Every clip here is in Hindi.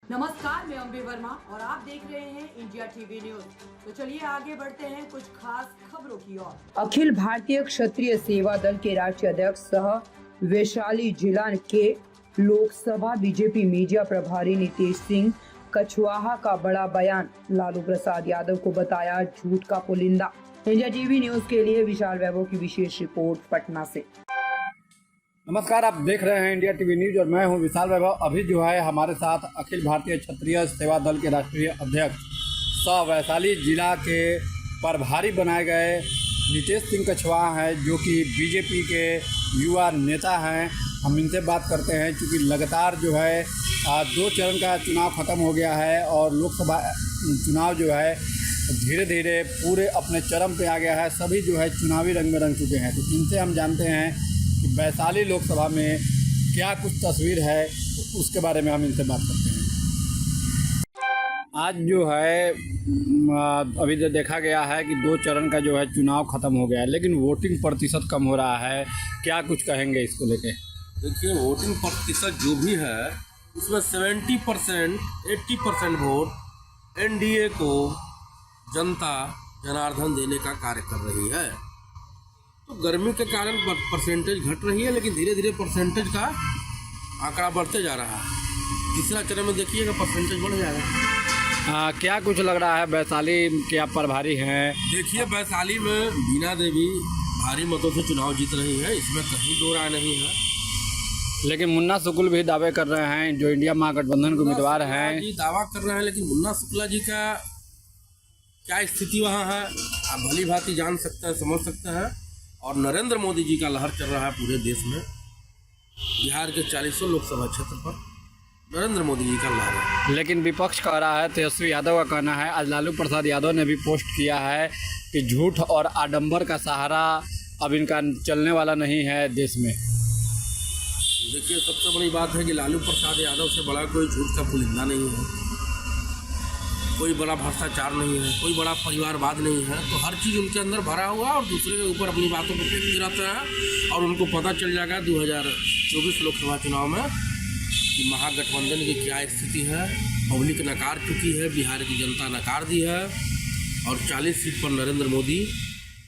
नमस्कार, मैं अम्बे वर्मा और आप देख रहे हैं इंडिया टीवी न्यूज। तो चलिए आगे बढ़ते हैं कुछ खास खबरों की ओर। अखिल भारतीय क्षत्रिय सेवा दल के राष्ट्रीय अध्यक्ष सह वैशाली जिला के लोकसभा बीजेपी मीडिया प्रभारी नीतीश सिंह कछवाहा का बड़ा बयान, लालू प्रसाद यादव को बताया झूठ का पुलिंदा। इंडिया टीवी न्यूज के लिए विशाल वैभव की विशेष रिपोर्ट पटना से। नमस्कार, आप देख रहे हैं इंडिया टीवी न्यूज और मैं हूं विशाल वैभव। अभी जो है हमारे साथ अखिल भारतीय क्षत्रिय सेवा दल के राष्ट्रीय अध्यक्ष सह वैशाली जिला के प्रभारी बनाए गए नीतीश सिंह कछवाहा हैं, जो कि बीजेपी के युवा नेता हैं। हम इनसे बात करते हैं क्योंकि लगातार जो है 2 चरण का चुनाव ख़त्म हो गया है और लोकसभा चुनाव जो है धीरे धीरे पूरे अपने चरम पे आ गया है। सभी जो है चुनावी रंग में रंग चुके हैं। तो इनसे हम जानते हैं कि वैशाली लोकसभा में क्या कुछ तस्वीर है, तो उसके बारे में हम इनसे बात करते हैं। आज जो है अभी जो देखा गया है कि 2 चरण का जो है चुनाव ख़त्म हो गया है, लेकिन वोटिंग प्रतिशत कम हो रहा है। क्या कुछ कहेंगे इसको लेके? देखिए, वोटिंग प्रतिशत जो भी है उसमें 70% 80% वोट एनडीए को जनता जनार्दन देने का कार्य कर रही है। तो गर्मी के कारण परसेंटेज घट रही है, लेकिन धीरे धीरे परसेंटेज का आंकड़ा बढ़ते जा रहा है। तीसरा चरण में देखिएगा परसेंटेज बढ़ जाएगा। क्या कुछ लग रहा है वैशाली के आप प्रभारी हैं? देखिए, वैशाली में बीना देवी भारी मतों से चुनाव जीत रही है, इसमें कहीं दो राय नहीं है। लेकिन मुन्ना शुक्ल भी दावे कर रहे हैं, जो इंडिया महागठबंधन के उम्मीदवार हैं। जी दावा कर रहे हैं, लेकिन मुन्ना शुक्ला जी का क्या स्थिति वहाँ है आप भली भांति जान सकते हैं, समझ सकते हैं। और नरेंद्र मोदी जी का लहर चल रहा है पूरे देश में। बिहार के 40 लोकसभा क्षेत्र पर नरेंद्र मोदी जी का लहर है। लेकिन विपक्ष कह रहा है, तेजस्वी यादव का कहना है, आज लालू प्रसाद यादव ने भी पोस्ट किया है कि झूठ और आडंबर का सहारा अब इनका चलने वाला नहीं है देश में। देखिए, सबसे बड़ी बात है कि लालू प्रसाद यादव से बड़ा कोई झूठ का पुलिंदा नहीं है, कोई बड़ा भ्रष्टाचार नहीं है, कोई बड़ा परिवारवाद नहीं है। तो हर चीज़ उनके अंदर भरा हुआ और दूसरे के ऊपर अपनी बातों को फेंकते रहते हैं। और उनको पता चल जाएगा 2024 लोकसभा चुनाव में कि महागठबंधन की क्या स्थिति है। पब्लिक नकार चुकी है, बिहार की जनता नकार दी है और 40 सीट पर नरेंद्र मोदी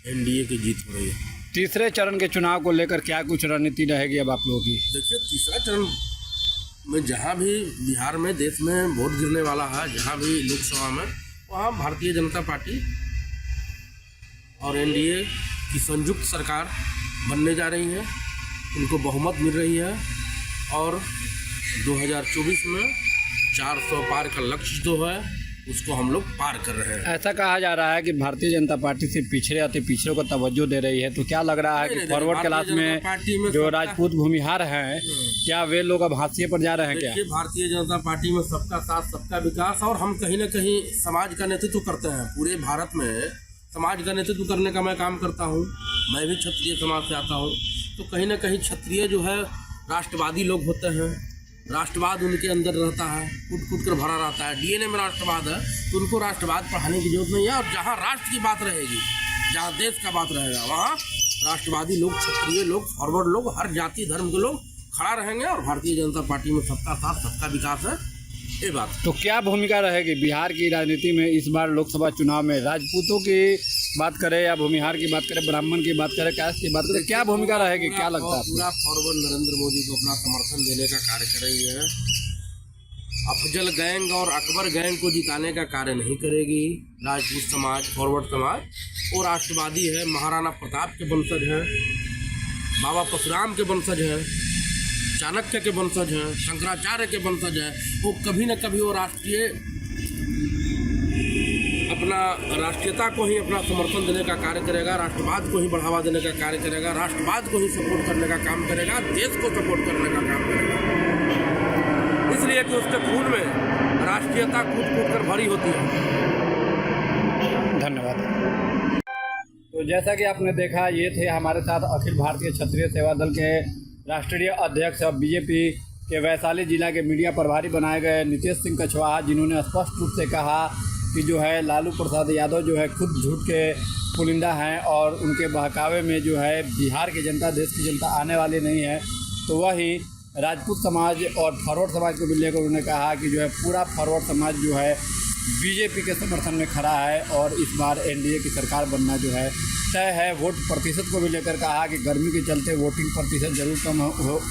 एनडीए की जीत हो रही है। तीसरे चरण के चुनाव को लेकर क्या कुछ रणनीति रहेगी अब आप लोगों की? देखिए, तीसरा चरण में जहाँ भी बिहार में देश में वोट गिरने वाला है, जहाँ भी लोकसभा में, वहाँ भारतीय जनता पार्टी और एनडीए की संयुक्त सरकार बनने जा रही है। उनको बहुमत मिल रही है और 2024 में 400 पार का लक्ष्य जो है उसको हम लोग पार कर रहे हैं। ऐसा कहा जा रहा है कि भारतीय जनता पार्टी से पिछड़े अति पिछड़े को तवज्जो दे रही है। तो क्या लग रहा है कि फॉरवर्ड क्लास में जो राजपूत भूमिहार हैं, क्या वे लोग अब हाशिए पर जा रहे हैं? क्या भारतीय जनता पार्टी में सबका साथ सबका विकास, और हम कहीं ना कहीं समाज का नेतृत्व करते हैं। पूरे भारत में समाज का नेतृत्व करने का मैं काम करता हूँ। मैं भी क्षत्रिय समाज से आता हूँ। तो कहीं ना कहीं क्षत्रिय जो है राष्ट्रवादी लोग होते हैं, राष्ट्रवाद उनके अंदर रहता है, कूट कूट कर भरा रहता है। डीएनए में राष्ट्रवाद है, तो उनको राष्ट्रवाद पढ़ाने की जरूरत नहीं है। और जहाँ राष्ट्र की बात रहेगी, जहाँ देश का बात रहेगा, वहाँ राष्ट्रवादी लोग, क्षत्रिय लोग, फॉरवर्ड लोग, हर जाति धर्म के लोग खड़ा रहेंगे। और भारतीय जनता पार्टी में सबका साथ सबका विकास है, ये बात। तो क्या भूमिका रहेगी बिहार की राजनीति में इस बार लोकसभा चुनाव में? राजपूतों की बात करें या भूमिहार की बात करें, ब्राह्मण की बात करें, कास्ट की बात करें, क्या भूमिका रहेगी? क्या लगता है? पूरा फॉरवर्ड नरेंद्र मोदी को अपना समर्थन देने का कार्य कर रही है। अफजल गैंग और अकबर गैंग को जिताने का कार्य नहीं करेगी। राजपूत समाज, फॉरवर्ड समाज वो राष्ट्रवादी है, महाराणा प्रताप के वंशज हैं, बाबा परशुराम के वंशज हैं, चाणक्य के वंशज हैं, शंकराचार्य के वंशज हैं। वो कभी न कभी वो अपना राष्ट्रीयता को ही अपना समर्थन देने का कार्य करेगा, राष्ट्रवाद को ही बढ़ावा देने का कार्य करेगा, राष्ट्रवाद को ही सपोर्ट करने का काम करेगा, देश को सपोर्ट करने का काम करेगा। इसलिए कि उसके खून में राष्ट्रीयता कूट कूट कर भरी होती है। धन्यवाद। तो जैसा कि आपने देखा, ये थे हमारे साथ अखिल भारतीय क्षत्रिय सेवा दल के राष्ट्रीय अध्यक्ष और बीजेपी के वैशाली जिला के मीडिया प्रभारी बनाए गए नीतीश सिंह कछवाहा, जिन्होंने स्पष्ट रूप से कहा कि जो है लालू प्रसाद यादव जो है खुद झूठ के पुलिंदा हैं और उनके बहकावे में जो है बिहार की जनता, देश की जनता आने वाली नहीं है। तो वही राजपूत समाज और फॉरवर्ड समाज को भी लेकर उन्होंने कहा कि जो है पूरा फॉरवर्ड समाज जो है बीजेपी के समर्थन में खड़ा है और इस बार एनडीए की सरकार बनना जो है तय है। वोट प्रतिशत को भी लेकर कहा कि गर्मी के चलते वोटिंग प्रतिशत जरूर कम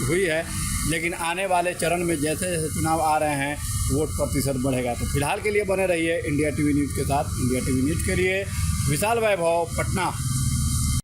हुई है, लेकिन आने वाले चरण में जैसे जैसे चुनाव आ रहे हैं वोट प्रतिशत बढ़ेगा। तो फिलहाल के लिए बने रहिए इंडिया टीवी न्यूज़ के साथ। इंडिया टीवी न्यूज़ के लिए विशाल वैभव, पटना।